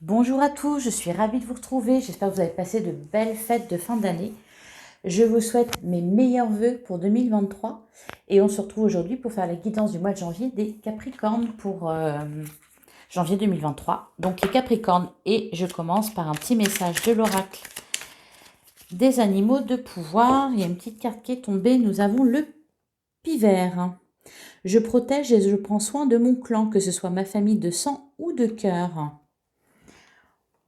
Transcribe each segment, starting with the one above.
Bonjour à tous, je suis ravie de vous retrouver. J'espère que vous avez passé de belles fêtes de fin d'année. Je vous souhaite mes meilleurs vœux pour 2023 et on se retrouve aujourd'hui pour faire la guidance du mois de janvier des Capricornes pour janvier 2023. Donc les Capricornes, et je commence par un petit message de l'oracle des animaux de pouvoir. Il y a une petite carte qui est tombée, nous avons le pivert. Je protège et je prends soin de mon clan, que ce soit ma famille de sang ou de cœur.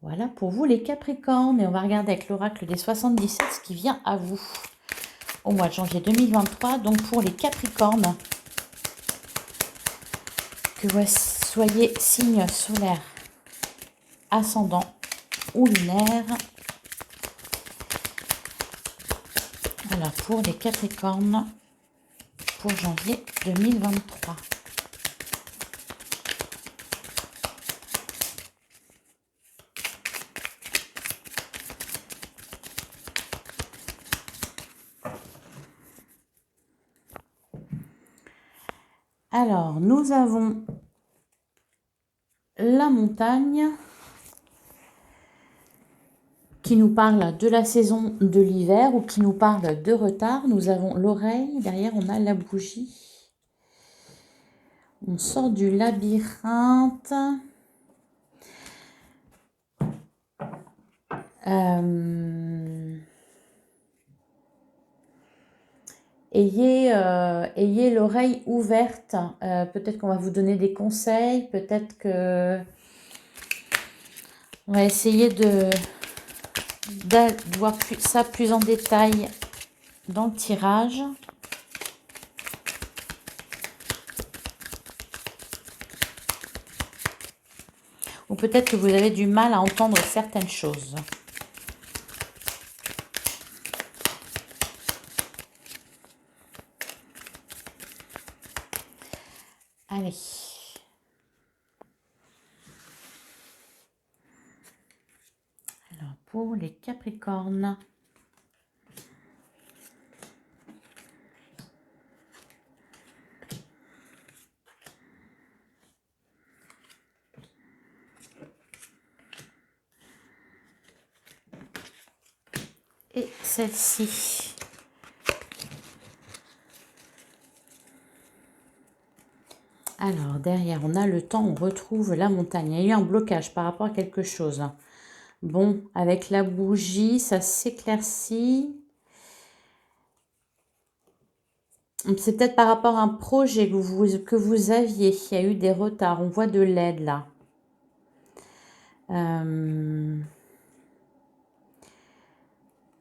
Voilà pour vous les Capricornes. Et on va regarder avec l'oracle des 77 ce qui vient à vous au mois de janvier 2023. Donc pour les Capricornes, que vous soyez signe solaire, ascendant ou lunaire. Voilà pour les Capricornes pour janvier 2023. Alors, nous avons la montagne qui nous parle de la saison de l'hiver ou qui nous parle de retard. Nous avons l'oreille, derrière on a la bougie. On sort du labyrinthe. Ayez l'oreille ouverte. Peut-être qu'on va vous donner des conseils. Peut-être que on va essayer de voir ça plus en détail dans le tirage. Ou peut-être que vous avez du mal à entendre certaines choses. Allez. Alors, pour les Capricornes. Et celle-ci. Alors, derrière, on a le temps, on retrouve la montagne. Il y a eu un blocage par rapport à quelque chose. Bon, avec la bougie, ça s'éclaircit. C'est peut-être par rapport à un projet que vous aviez. Il y a eu des retards. On voit de l'aide là. Il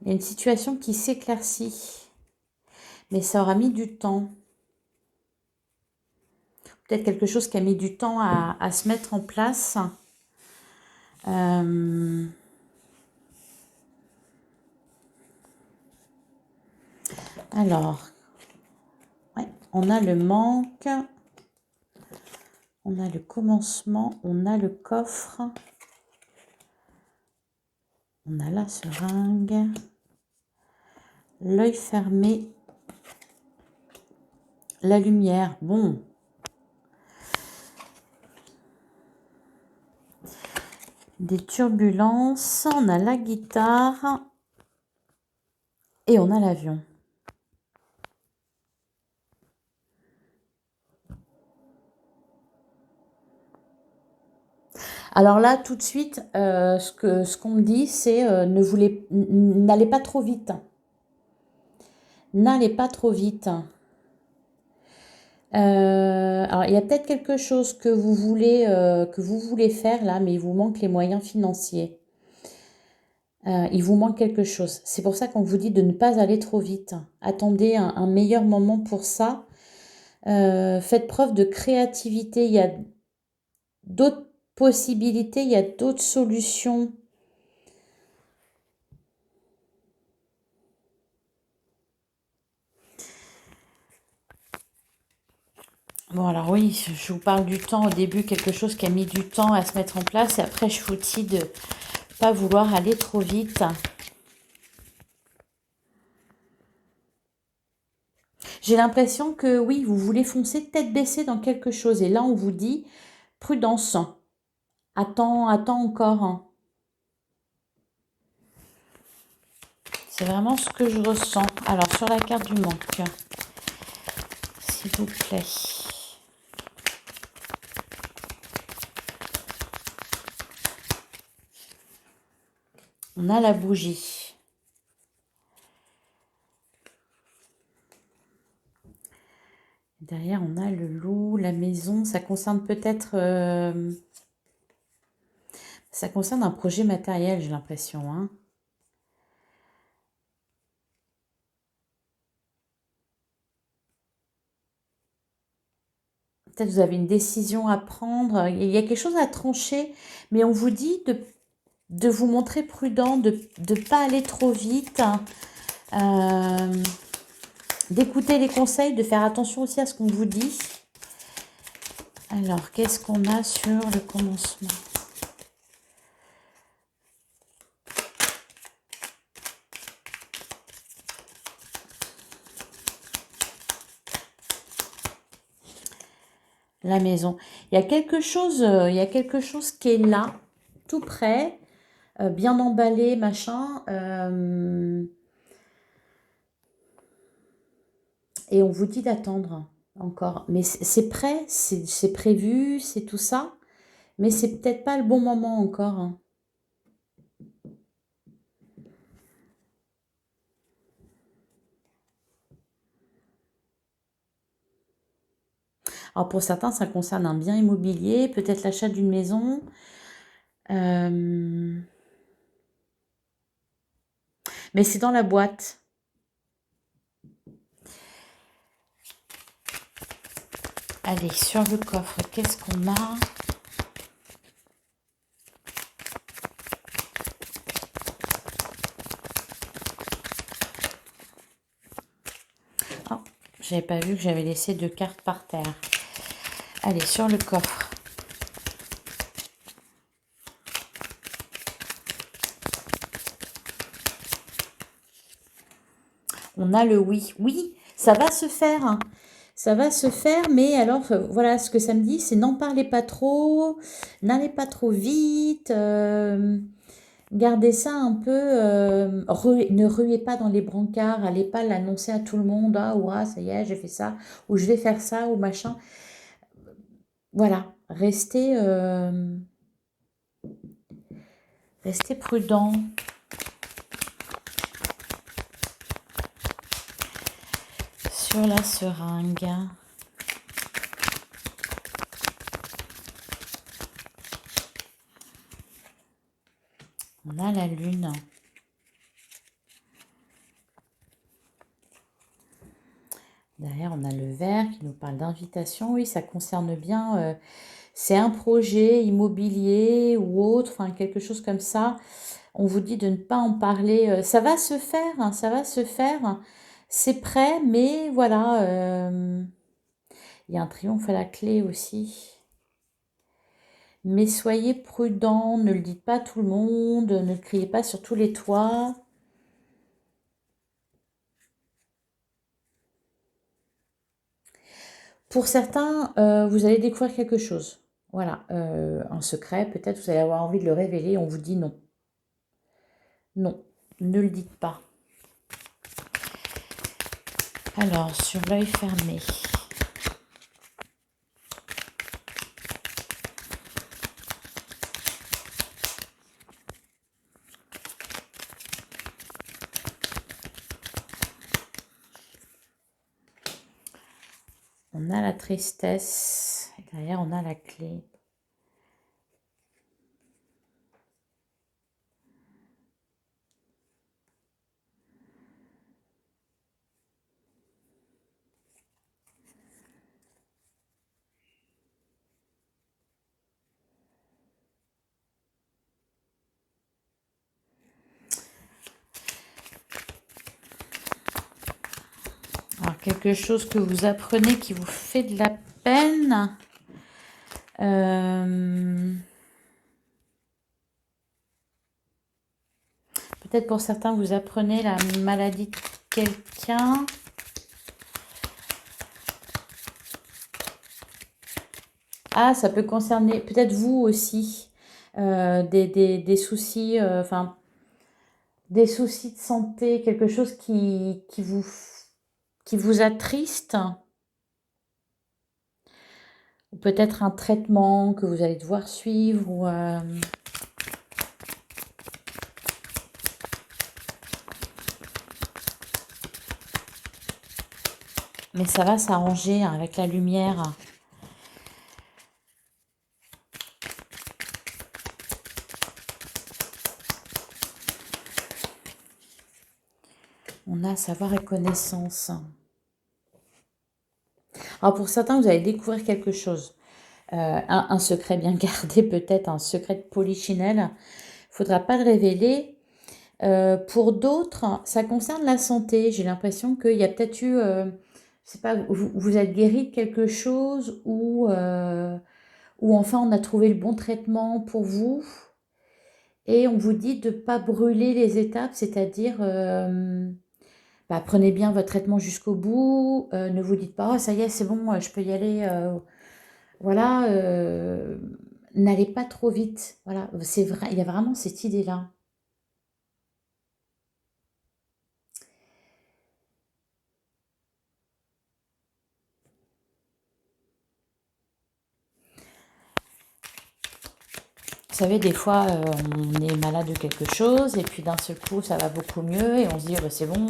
y a une situation qui s'éclaircit. Mais ça aura mis du temps. Peut-être quelque chose qui a mis du temps à se mettre en place. Alors, ouais, on a le manque. On a le commencement. On a le coffre. On a la seringue. L'œil fermé. La lumière. Bon. Des turbulences. On a la guitare. Et on a l'avion. Alors là, tout de suite, ce qu'on me dit, c'est n'allez pas trop vite. N'allez pas trop vite. Alors, il y a peut-être quelque chose que vous voulez faire là, mais il vous manque les moyens financiers. Il vous manque quelque chose. C'est pour ça qu'on vous dit de ne pas aller trop vite. Attendez un meilleur moment pour ça. Faites preuve de créativité. Il y a d'autres possibilités, il y a d'autres solutions. Bon, alors oui, je vous parle du temps au début, quelque chose qui a mis du temps à se mettre en place. Et après, je vous dis de pas vouloir aller trop vite. J'ai l'impression que oui, vous voulez foncer tête baissée dans quelque chose. Et là, on vous dit prudence. Attends encore, hein. C'est vraiment ce que je ressens. Alors, sur la carte du manque, s'il vous plaît. On a la bougie. Derrière, on a le loup, la maison. Ça concerne peut-être... ça concerne un projet matériel, j'ai l'impression, hein. Peut-être vous avez une décision à prendre. Il y a quelque chose à trancher, mais on vous dit de vous montrer prudent, de ne pas aller trop vite, hein. D'écouter les conseils, de faire attention aussi à ce qu'on vous dit. Alors, qu'est-ce qu'on a sur le commencement? La maison. Il y a quelque chose qui est là, tout près, bien emballé, machin. Et on vous dit d'attendre encore. Mais c'est prêt, c'est prévu, c'est tout ça. Mais c'est peut-être pas le bon moment encore, hein. Alors pour certains, ça concerne un bien immobilier, peut-être l'achat d'une maison. Mais c'est dans la boîte. Allez, sur le coffre, qu'est-ce qu'on a? Oh, j'avais pas vu que j'avais laissé 2 cartes par terre. Allez, sur le coffre. On a le oui. Oui, ça va se faire, hein. Ça va se faire, mais alors, voilà, ce que ça me dit, c'est n'en parlez pas trop, n'allez pas trop vite, gardez ça un peu, ne ruez pas dans les brancards, allez pas l'annoncer à tout le monde, ah, ouah, ça y est, j'ai fait ça, ou je vais faire ça, ou machin. Voilà, restez prudent. Sur la seringue. On a la lune. Derrière, on a le vert qui nous parle d'invitation. Oui, ça concerne bien. C'est un projet immobilier ou autre, enfin quelque chose comme ça. On vous dit de ne pas en parler. Ça va se faire, hein, ça va se faire. C'est prêt, mais voilà. Il y a un triomphe à la clé aussi. Mais soyez prudents, ne le dites pas à tout le monde, ne le criez pas sur tous les toits. Pour certains, vous allez découvrir quelque chose. Voilà, un secret, peut-être vous allez avoir envie de le révéler, on vous dit non. Non, ne le dites pas. Alors, sur l'œil fermé. On a la tristesse, et derrière on a la clé. Alors, quelque chose que vous apprenez qui vous fait de la peine. Peut-être pour certains, vous apprenez la maladie de quelqu'un. Ah, ça peut concerner peut-être vous aussi. des soucis, enfin, des soucis de santé, quelque chose qui vous attriste, ou peut-être un traitement que vous allez devoir suivre, ou, mais ça va s'arranger hein, avec la lumière. On a savoir et connaissance. Alors pour certains, vous allez découvrir quelque chose. Un secret bien gardé, peut-être un secret de polichinelle. Il ne faudra pas le révéler. Pour d'autres, ça concerne la santé. J'ai l'impression qu'il y a peut-être eu, je sais pas, vous êtes guéri de quelque chose ou enfin on a trouvé le bon traitement pour vous. Et on vous dit de ne pas brûler les étapes, c'est-à-dire bah, prenez bien votre traitement jusqu'au bout. Ne vous dites pas, oh, ça y est, c'est bon, je peux y aller. Voilà, n'allez pas trop vite. Voilà, c'est vrai, il y a vraiment cette idée-là. Vous savez, des fois, on est malade de quelque chose et puis d'un seul coup, ça va beaucoup mieux et on se dit, oh, bah, c'est bon,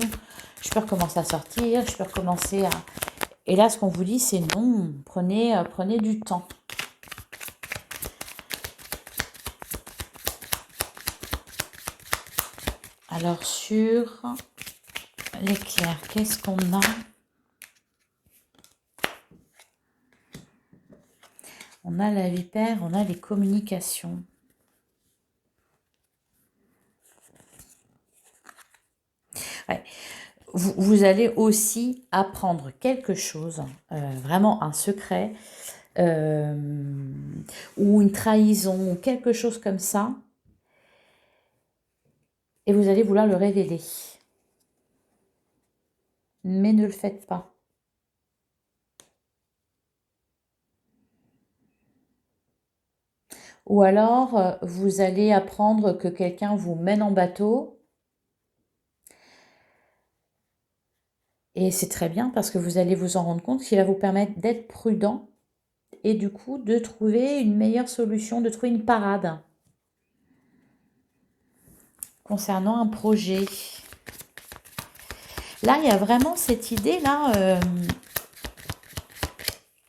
je peux recommencer à sortir, je peux recommencer à... Et là, ce qu'on vous dit, c'est non, prenez du temps. Alors, sur l'éclair, qu'est-ce qu'on a? On a la vipère, on a les communications. Ouais. Vous allez aussi apprendre quelque chose, vraiment un secret, euh, ou une trahison, ou quelque chose comme ça, et vous allez vouloir le révéler. Mais ne le faites pas. Ou alors, vous allez apprendre que quelqu'un vous mène en bateau, et c'est très bien parce que vous allez vous en rendre compte qu'il va vous permettre d'être prudent et du coup de trouver une meilleure solution, de trouver une parade concernant un projet. Là, il y a vraiment cette idée-là,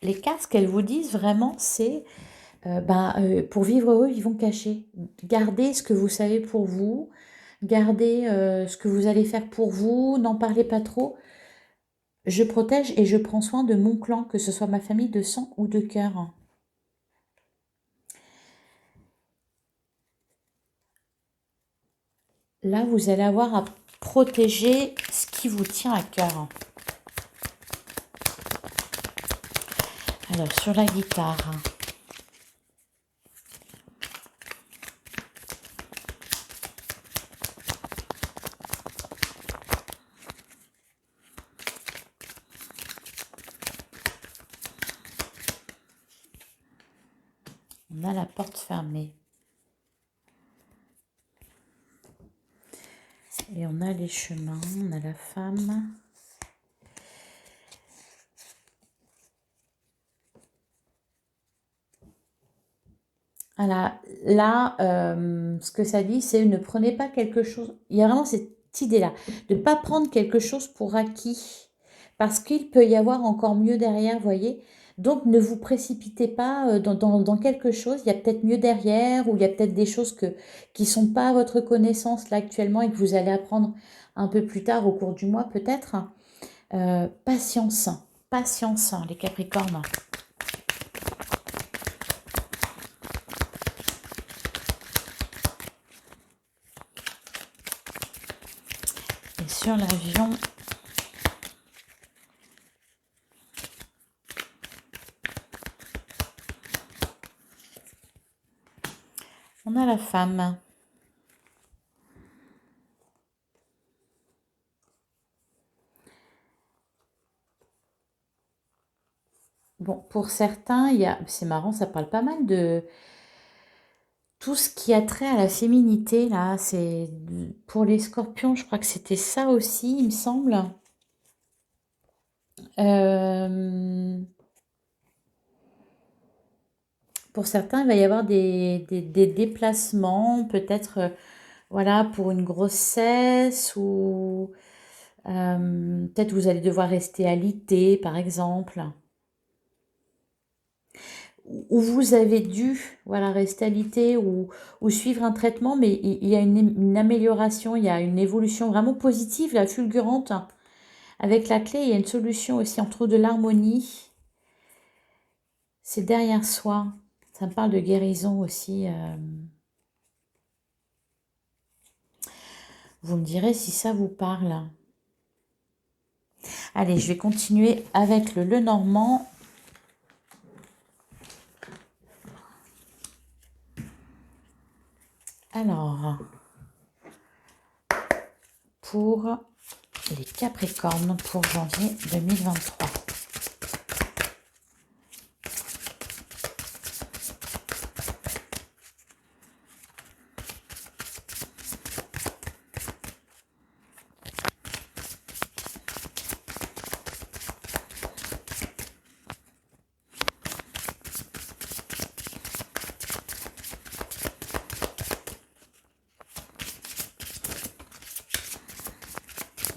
les cartes, ce qu'elles vous disent vraiment, c'est pour vivre heureux, vivons cachés. Gardez ce que vous savez pour vous, gardez ce que vous allez faire pour vous, n'en parlez pas trop. Je protège et je prends soin de mon clan, que ce soit ma famille de sang ou de cœur. Là, vous allez avoir à protéger ce qui vous tient à cœur. Alors, sur la guitare, on a la porte fermée. Et on a les chemins, on a la femme. Voilà, là, ce que ça dit, c'est ne prenez pas quelque chose. Il y a vraiment cette idée-là, de ne pas prendre quelque chose pour acquis, parce qu'il peut y avoir encore mieux derrière, vous voyez. Donc, ne vous précipitez pas dans quelque chose. Il y a peut-être mieux derrière, ou il y a peut-être des choses qui ne sont pas à votre connaissance là actuellement et que vous allez apprendre un peu plus tard au cours du mois peut-être. Patience, patience, les Capricornes. Et sur l'avion, on a la femme. Bon, pour certains, c'est marrant, ça parle pas mal tout ce qui a trait à la féminité, là, c'est pour les scorpions, je crois que c'était ça aussi, il me semble. Euh, pour certains, il va y avoir des déplacements, peut-être voilà, pour une grossesse ou peut-être vous allez devoir rester alité, par exemple. Ou vous avez dû voilà, rester alité ou suivre un traitement, mais il y a une amélioration, il y a une évolution vraiment positive, la fulgurante. Avec la clé, il y a une solution aussi, on trouve de l'harmonie. C'est derrière soi. Ça me parle de guérison aussi. Vous me direz si ça vous parle. Allez, je vais continuer avec le Lenormand. Alors, pour les Capricornes pour janvier 2023.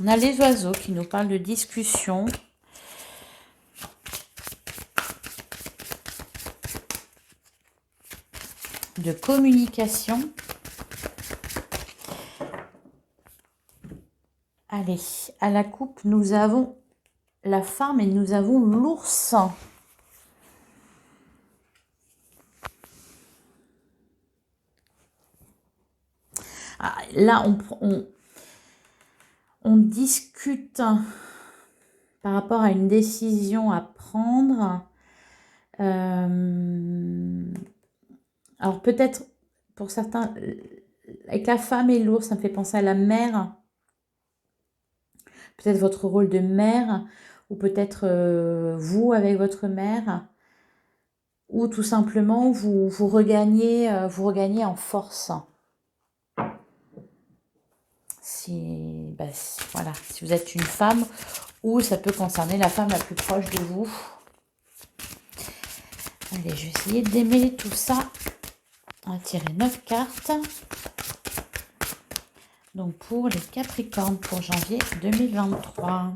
On a les oiseaux qui nous parlent de discussion. De communication. Allez, à la coupe, nous avons la femme et nous avons l'ours. Ah, là, on discute par rapport à une décision à prendre. Alors peut-être pour certains, avec la femme et l'ours, ça me fait penser à la mère. Peut-être votre rôle de mère, ou peut-être vous avec votre mère, ou tout simplement vous regagnez en force. Voilà, si vous êtes une femme, ou ça peut concerner la femme la plus proche de vous. Allez, je vais essayer de démêler tout ça. On va tirer 9 cartes. Donc pour les Capricornes pour janvier 2023.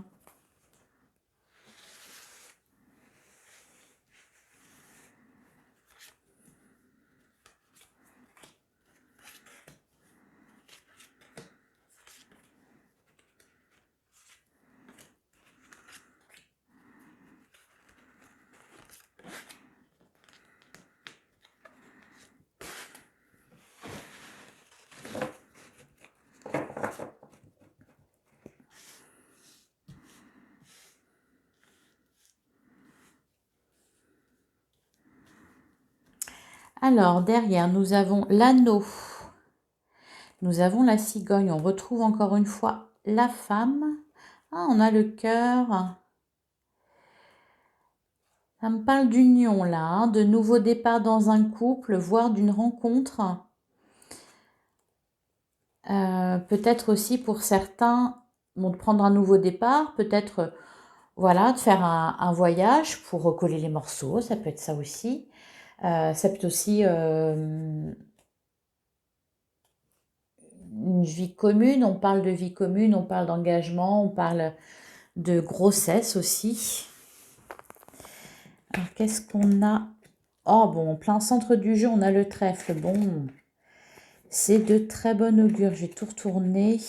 Alors, derrière, nous avons l'anneau. Nous avons la cigogne. On retrouve encore une fois la femme. Ah, on a le cœur. Ça me parle d'union, là, hein, de nouveau départ dans un couple, voire d'une rencontre. Peut-être aussi pour certains, bon, de prendre un nouveau départ. Peut-être, voilà, de faire un voyage pour recoller les morceaux. Ça peut être ça aussi. Ça peut être aussi une vie commune, on parle de vie commune, on parle d'engagement, on parle de grossesse aussi. Alors qu'est-ce qu'on a? Oh bon, en plein centre du jeu, on a le trèfle. Bon, c'est de très bon augure. Je vais tout retourner.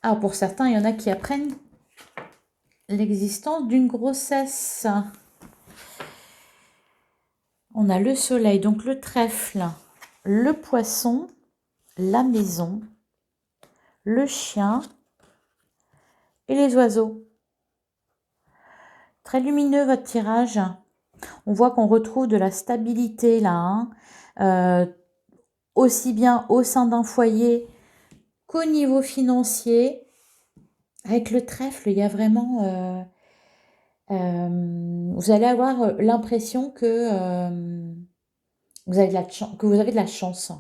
Ah, pour certains, il y en a qui apprennent l'existence d'une grossesse. On a le soleil, donc le trèfle, le poisson, la maison, le chien et les oiseaux. Très lumineux votre tirage. On voit qu'on retrouve de la stabilité là, hein. Aussi bien au sein d'un foyer qu'au niveau financier. Avec le trèfle, il y a vraiment Vous allez avoir l'impression que, vous avez que vous avez de la chance.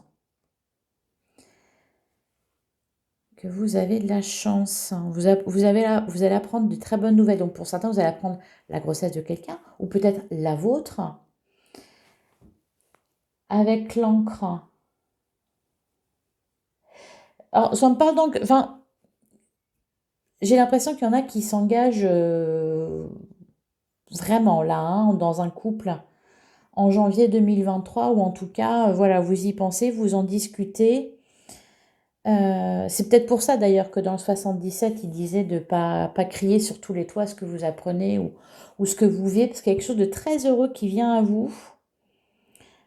Que vous avez de la chance. Vous allez apprendre de très bonnes nouvelles. Donc pour certains, vous allez apprendre la grossesse de quelqu'un, ou peut-être la vôtre, avec l'encre. Alors, ça me parle donc... Enfin, j'ai l'impression qu'il y en a qui s'engagent vraiment là, hein, dans un couple en janvier 2023, ou en tout cas, voilà, vous y pensez, vous en discutez. C'est peut-être pour ça d'ailleurs que dans le 77, il disait de pas crier sur tous les toits ce que vous apprenez ou ce que vous vivez, parce qu'il y a quelque chose de très heureux qui vient à vous.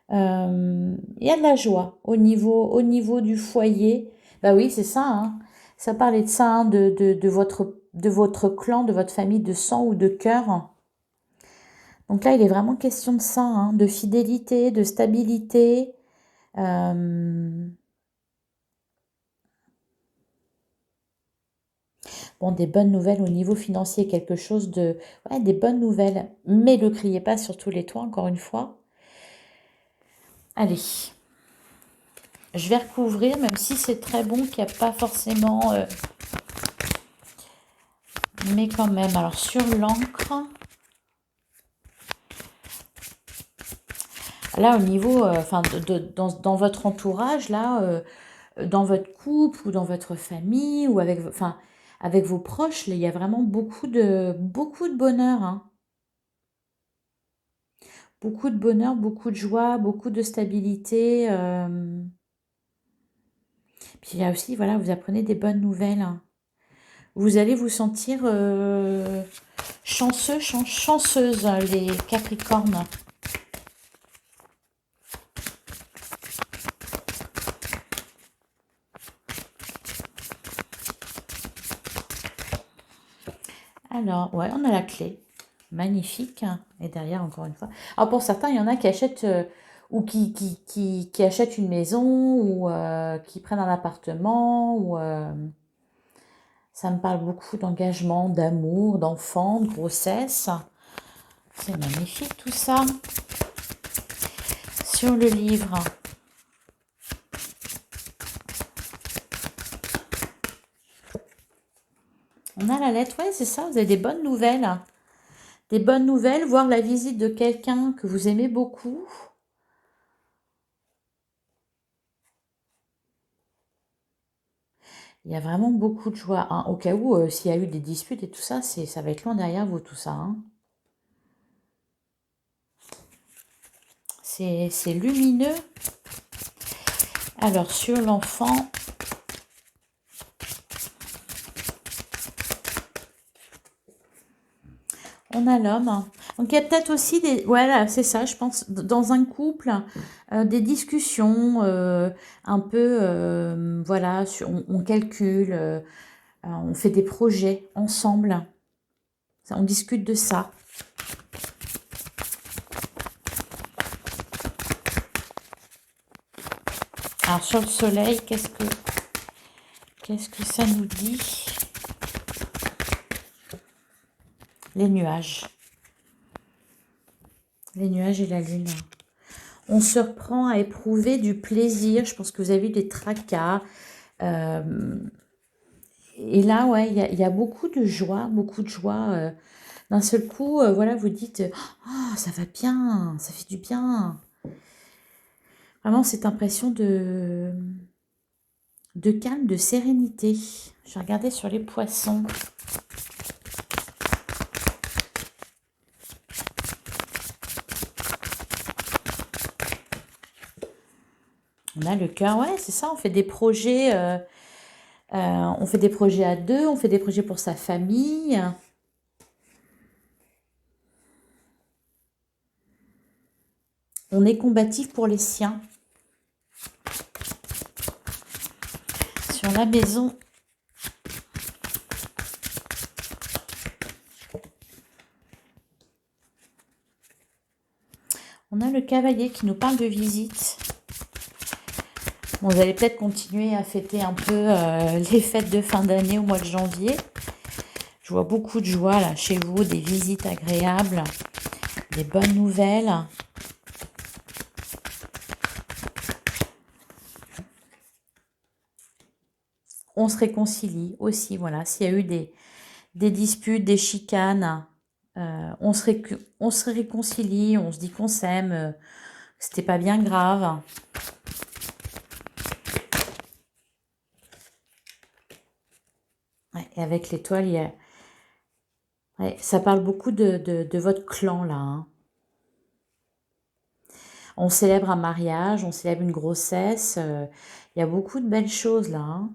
Il y a de la joie au niveau du foyer. Bah oui, c'est ça, hein. Ça parlait de ça, hein, de votre clan, de votre famille de sang ou de cœur. Donc là, il est vraiment question de ça, hein, de fidélité, de stabilité. Bon, des bonnes nouvelles au niveau financier, quelque chose de... Ouais, des bonnes nouvelles. Mais ne criez pas sur tous les toits, encore une fois. Allez. Je vais recouvrir, même si c'est très bon, qu'il n'y a pas forcément... Mais quand même, alors sur l'encre... Là, au niveau... Enfin, dans votre entourage, là, dans votre couple ou dans votre famille, ou avec... Enfin, avec vos proches, là, il y a vraiment beaucoup de bonheur, hein. Beaucoup de bonheur, beaucoup de joie, beaucoup de stabilité. Puis il y a aussi, voilà, vous apprenez des bonnes nouvelles, hein. Vous allez vous sentir chanceux, chanceuse, les Capricornes. Alors, ouais, on a la clé. Magnifique. Et derrière, encore une fois. Alors, pour certains, il y en a qui achètent ou qui achètent une maison ou qui prennent un appartement. Ou ça me parle beaucoup d'engagement, d'amour, d'enfants, de grossesse. C'est magnifique tout ça. Sur le livre. On a la lettre, ouais, c'est ça, vous avez des bonnes nouvelles. Des bonnes nouvelles, voire la visite de quelqu'un que vous aimez beaucoup. Il y a vraiment beaucoup de joie, hein. Au cas où, s'il y a eu des disputes et tout ça, ça va être loin derrière vous, tout ça, hein. C'est lumineux. Alors, sur l'enfant... On a l'homme. Donc, il y a peut-être aussi des... Voilà, c'est ça, je pense, dans un couple, des discussions un peu... voilà, on calcule, on fait des projets ensemble. On discute de ça. Alors, sur le soleil, qu'est-ce que ça nous dit? Les nuages. Les nuages et la lune. On se reprend à éprouver du plaisir. Je pense que vous avez eu des tracas. Et là, ouais, il y a beaucoup de joie, beaucoup de joie. D'un seul coup, voilà, vous dites, oh, ça va bien, ça fait du bien. Vraiment, cette impression de calme, de sérénité. Je vais regarder sur les poissons. On a le cœur, ouais, c'est ça, on fait des projets, on fait des projets à deux, on fait des projets pour sa famille. On est combatif pour les siens. Sur la maison. On a le cavalier qui nous parle de visite. Bon, vous allez peut-être continuer à fêter un peu les fêtes de fin d'année au mois de janvier. Je vois beaucoup de joie là chez vous, des visites agréables, des bonnes nouvelles. On se réconcilie aussi, voilà. S'il y a eu des disputes, des chicanes, on se réconcilie, on se dit qu'on s'aime, c'était pas bien grave. Ouais, et avec l'étoile, ouais, ça parle beaucoup de votre clan là, hein. On célèbre un mariage, on célèbre une grossesse, il y a beaucoup de belles choses là, hein.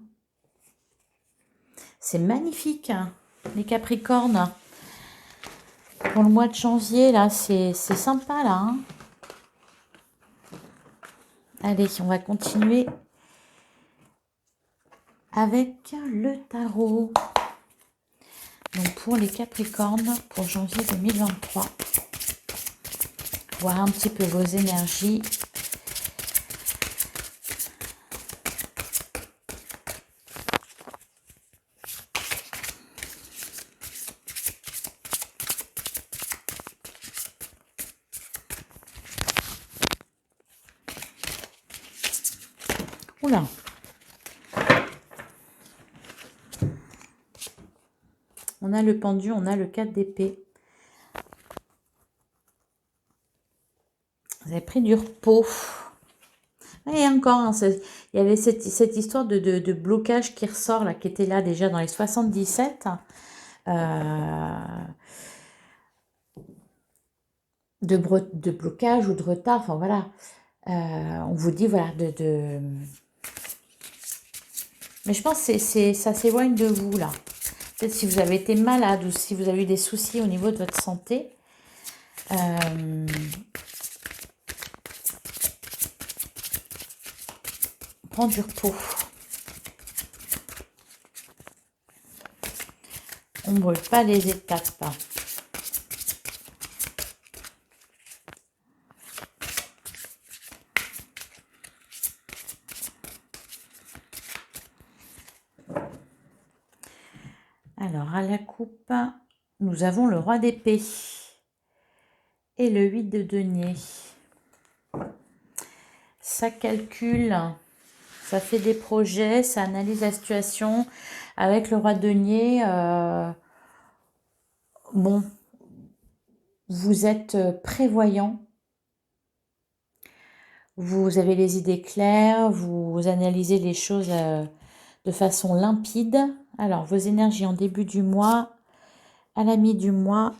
C'est magnifique, hein, les Capricornes. Pour le mois de janvier, là, c'est sympa, là, hein. Allez, on va continuer avec le tarot. Donc, pour les Capricornes, pour janvier 2023, voir un petit peu vos énergies. Oula. On a le pendu, on a le 4 d'épée. Vous avez pris du repos. Et encore, hein, il y avait cette histoire de blocage qui ressort, là, qui était là déjà dans les 77. De blocage ou de retard, enfin voilà. On vous dit, voilà, Mais je pense que ça s'éloigne de vous, là. Peut-être si vous avez été malade ou si vous avez eu des soucis au niveau de votre santé. Prends du repos. On ne brûle pas les étapes. Alors, à la coupe, nous avons le roi d'épée et le 8 de denier. Ça calcule, ça fait des projets, ça analyse la situation. Avec le roi de denier, bon, vous êtes prévoyant. Vous avez les idées claires, vous analysez les choses de façon limpide. Alors, vos énergies en début du mois, à la mi du mois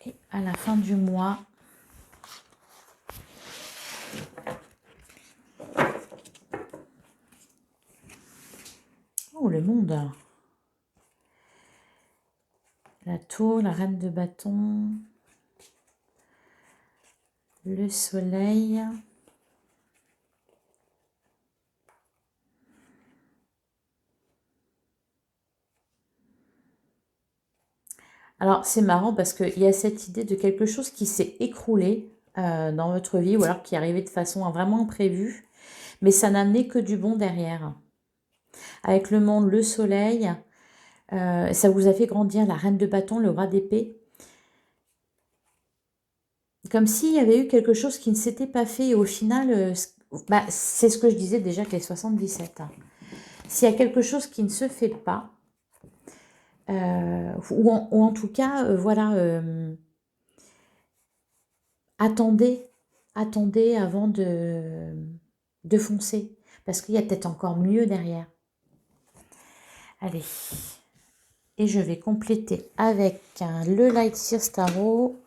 et à la fin du mois. Oh, le monde. La tour, la reine de bâton, le soleil. Alors, c'est marrant parce qu'il y a cette idée de quelque chose qui s'est écroulé dans votre vie ou alors qui est arrivé de façon vraiment imprévue, mais ça n'a amené que du bon derrière. Avec le monde, le soleil, ça vous a fait grandir la reine de bâton, le roi d'épée. Comme s'il y avait eu quelque chose qui ne s'était pas fait et au final, c'est ce que je disais déjà que les 77. Hein. S'il y a quelque chose qui ne se fait pas, ou en tout cas, voilà, attendez avant de foncer, parce qu'il y a peut-être encore mieux derrière. Allez, et je vais compléter avec le Light Sears Tarot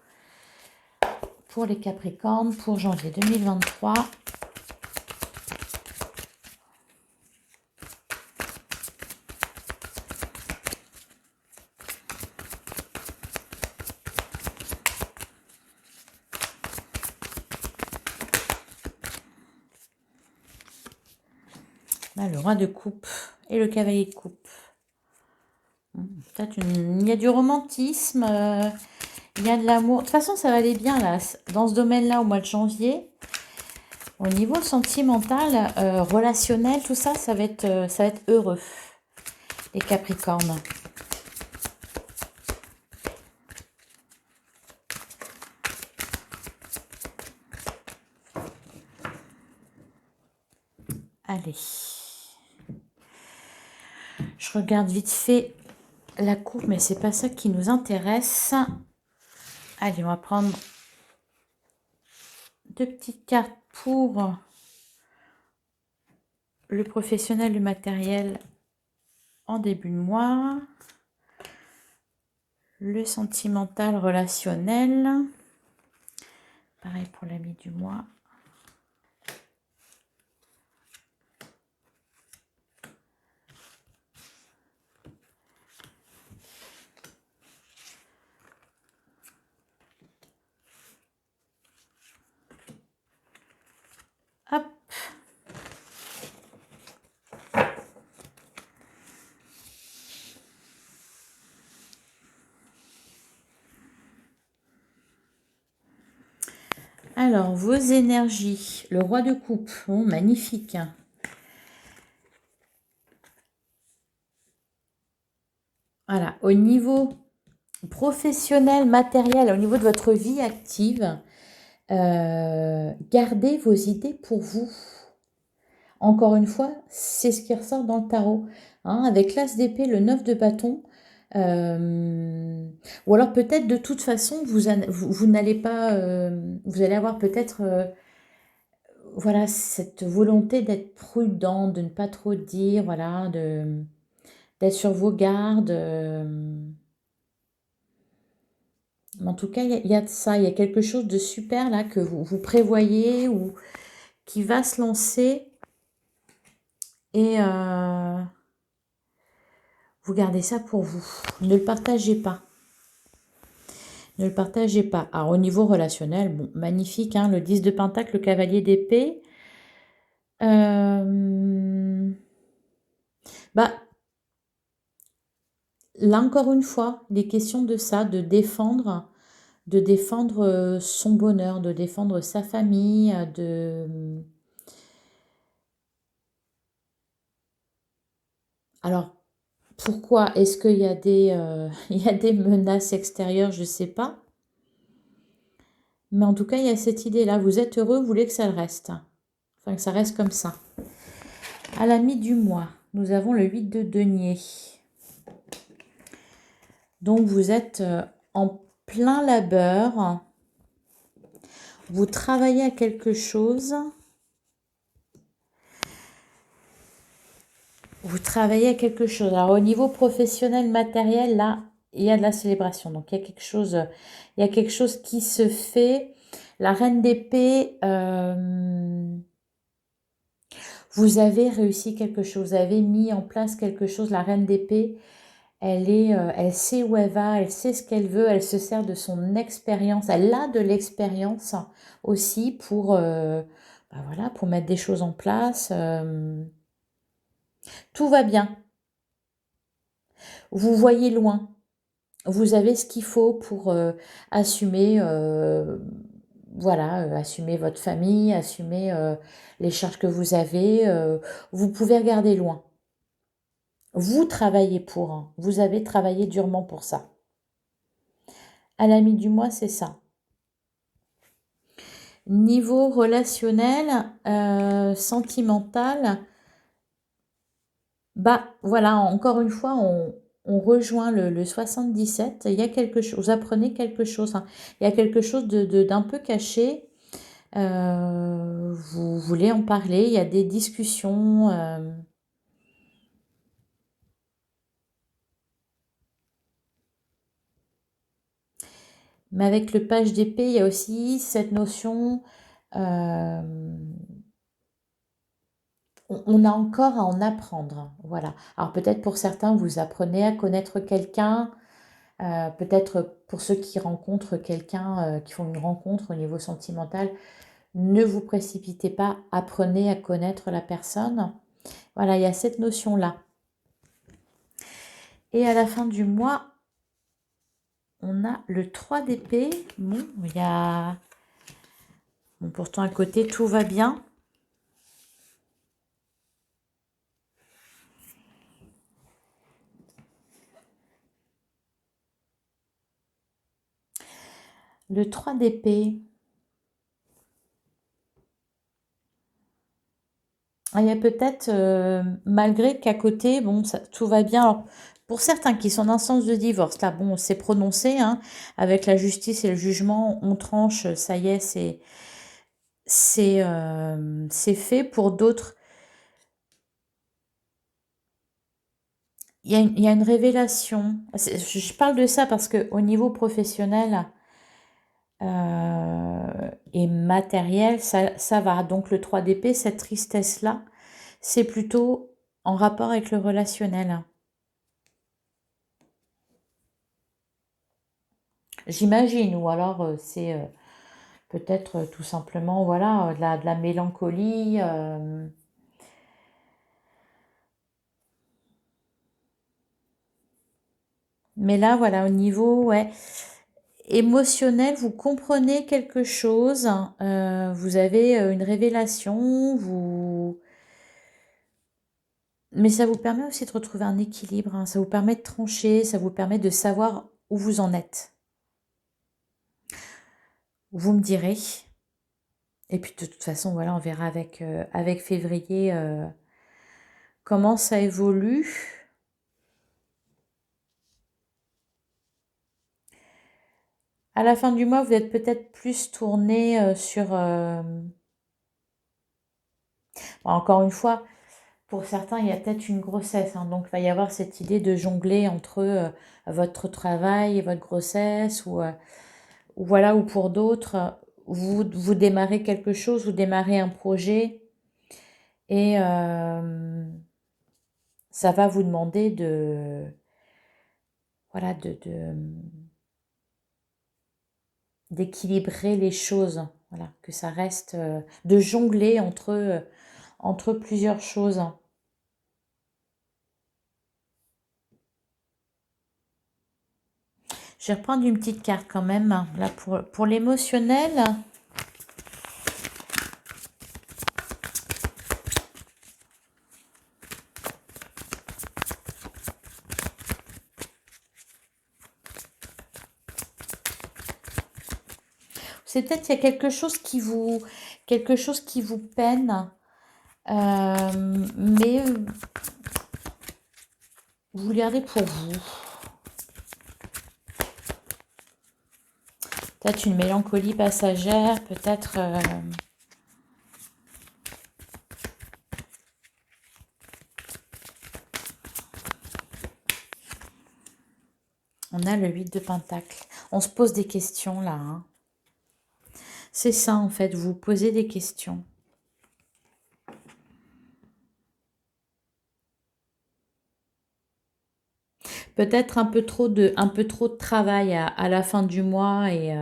pour les Capricornes pour janvier 2023. Là, le roi de coupe et le cavalier de coupe. Peut-être il y a du romantisme, il y a de l'amour. De toute façon, ça va aller bien là, dans ce domaine-là au mois de janvier. Au niveau sentimental, relationnel, tout ça, ça va être heureux, les Capricornes. Allez. Je regarde vite fait la coupe, mais c'est pas ça qui nous intéresse. Allez, on va prendre 2 petites cartes pour le professionnel du matériel en début de mois. Le sentimental relationnel. Pareil pour l'ami du mois. Hop. Alors, vos énergies. Le roi de coupe. Oh, magnifique. Voilà. Au niveau professionnel, matériel, au niveau de votre vie active, gardez vos idées pour vous. Encore une fois, c'est ce qui ressort dans le tarot. Hein, avec l'as d'épée, le 9 de bâton. Ou alors peut-être de toute façon, vous n'allez pas... vous allez avoir peut-être... voilà, cette volonté d'être prudent, de ne pas trop dire, voilà, d'être sur vos gardes. Mais en tout cas, il y a de ça, il y a quelque chose de super là que vous prévoyez ou qui va se lancer et vous gardez ça pour vous. Ne le partagez pas. Ne le partagez pas. Alors au niveau relationnel, bon, magnifique, hein, le 10 de Pentacle, le cavalier d'épée. Bah, là encore une fois, il est question de ça, de défendre son bonheur, de défendre sa famille, Alors, pourquoi? Est-ce qu'il y a il y a des menaces extérieures? Je ne sais pas. Mais en tout cas, il y a cette idée-là. Vous êtes heureux, vous voulez que ça le reste. Enfin, que ça reste comme ça. À la mi du mois, nous avons le 8 de denier. Donc, vous êtes en plein labeur. Vous travaillez à quelque chose. Vous travaillez à quelque chose. Alors, au niveau professionnel, matériel, là, il y a de la célébration. Donc, il y a quelque chose qui se fait. La reine d'épée, vous avez réussi quelque chose. Vous avez mis en place quelque chose. La reine d'épée, elle sait où elle va, elle sait ce qu'elle veut, elle se sert de son expérience. Elle a de l'expérience aussi pour, bah voilà, pour mettre des choses en place. Tout va bien. Vous voyez loin. Vous avez ce qu'il faut pour assumer, voilà, assumer votre famille, assumer les charges que vous avez. Vous pouvez regarder loin. Vous travaillez pour, hein. Vous avez travaillé durement pour ça. À la mi du mois, c'est ça. Niveau relationnel, sentimental, bah voilà, encore une fois, on rejoint le 77. Il y a quelque chose, vous apprenez quelque chose, hein. Il y a quelque chose d'un peu caché. Vous voulez en parler, il y a des discussions. Mais avec le page d'épée, il y a aussi cette notion, on a encore à en apprendre. Voilà. Alors peut-être pour certains, vous apprenez à connaître quelqu'un. Peut-être pour ceux qui rencontrent quelqu'un, qui font une rencontre au niveau sentimental, ne vous précipitez pas, apprenez à connaître la personne. Voilà, il y a cette notion-là. Et à la fin du mois, on a le 3 d'épée. Bon, il y a... Bon, pourtant à côté, tout va bien. Le 3 d'épée. il y a peut-être, malgré qu'à côté, bon, tout va bien. Alors, pour certains qui sont en instance de divorce, là, bon, c'est prononcé, hein, avec la justice et le jugement, on tranche, ça y est, c'est fait. Pour d'autres, il y a une révélation. Je parle de ça parce que au niveau professionnel et matériel, ça va. Donc le 3DP, cette tristesse-là, c'est plutôt en rapport avec le relationnel. J'imagine, ou alors c'est peut-être tout simplement, voilà, de la mélancolie. Mais là, voilà, au niveau, ouais, émotionnel, vous comprenez quelque chose, vous avez une révélation, mais ça vous permet aussi de retrouver un équilibre, hein, ça vous permet de trancher, ça vous permet de savoir où vous en êtes. Vous me direz. Et puis de toute façon, voilà, on verra avec février comment ça évolue. À la fin du mois, vous êtes peut-être plus tourné sur... bon, encore une fois, pour certains, il y a peut-être une grossesse, hein, donc il va y avoir cette idée de jongler entre votre travail et votre grossesse, ou voilà, ou pour d'autres, vous démarrez quelque chose, vous démarrez un projet, et ça va vous demander voilà, d'équilibrer les choses, voilà, que ça reste, de jongler entre plusieurs choses. Je vais reprendre une petite carte quand même, hein, là pour l'émotionnel. C'est peut-être qu'il y a quelque chose qui vous peine, mais vous le gardez pour vous. Peut-être une mélancolie passagère, peut-être... on a le 8 de Pentacle. On se pose des questions là, hein. C'est ça en fait, vous posez des questions. Peut-être un peu trop de travail à la fin du mois, et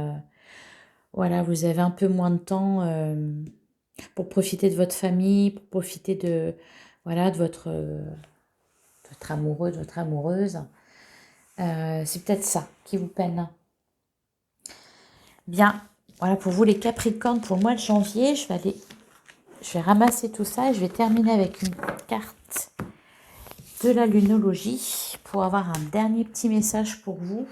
voilà, vous avez un peu moins de temps pour profiter de votre famille, pour profiter voilà, de votre amoureux, de votre amoureuse. C'est peut-être ça qui vous peine. Bien, voilà pour vous les Capricornes pour le mois de janvier. Je vais ramasser tout ça et je vais terminer avec une carte de la lunologie pour avoir un dernier petit message pour vous.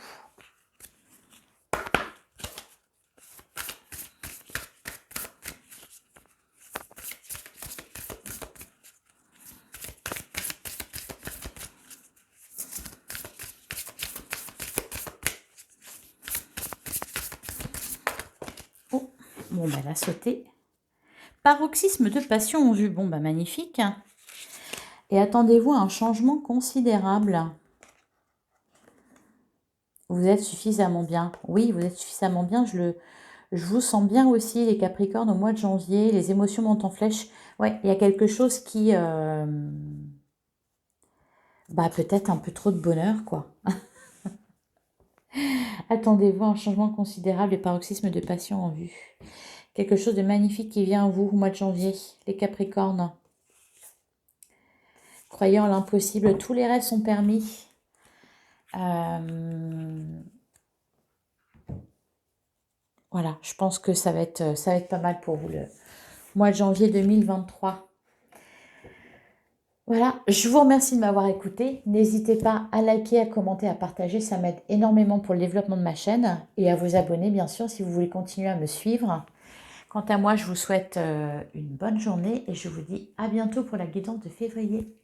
Oh, bon, bah, elle a sauté. Paroxysme de passion en vue. Bon, bah, magnifique. Et attendez-vous à un changement considérable. Vous êtes suffisamment bien. Oui, vous êtes suffisamment bien. Je vous sens bien aussi, les Capricornes, au mois de janvier. Les émotions montent en flèche. Ouais, il y a quelque chose qui... bah, peut-être un peu trop de bonheur, quoi. Attendez-vous à un changement considérable et paroxysme de passion en vue. Quelque chose de magnifique qui vient à vous au mois de janvier, les Capricornes. Croyant l'impossible, tous les rêves sont permis. Voilà, je pense que ça va être pas mal pour vous le mois de janvier 2023. Voilà, je vous remercie de m'avoir écouté. N'hésitez pas à liker, à commenter, à partager. Ça m'aide énormément pour le développement de ma chaîne. Et à vous abonner, bien sûr, si vous voulez continuer à me suivre. Quant à moi, je vous souhaite une bonne journée et je vous dis à bientôt pour la guidance de février.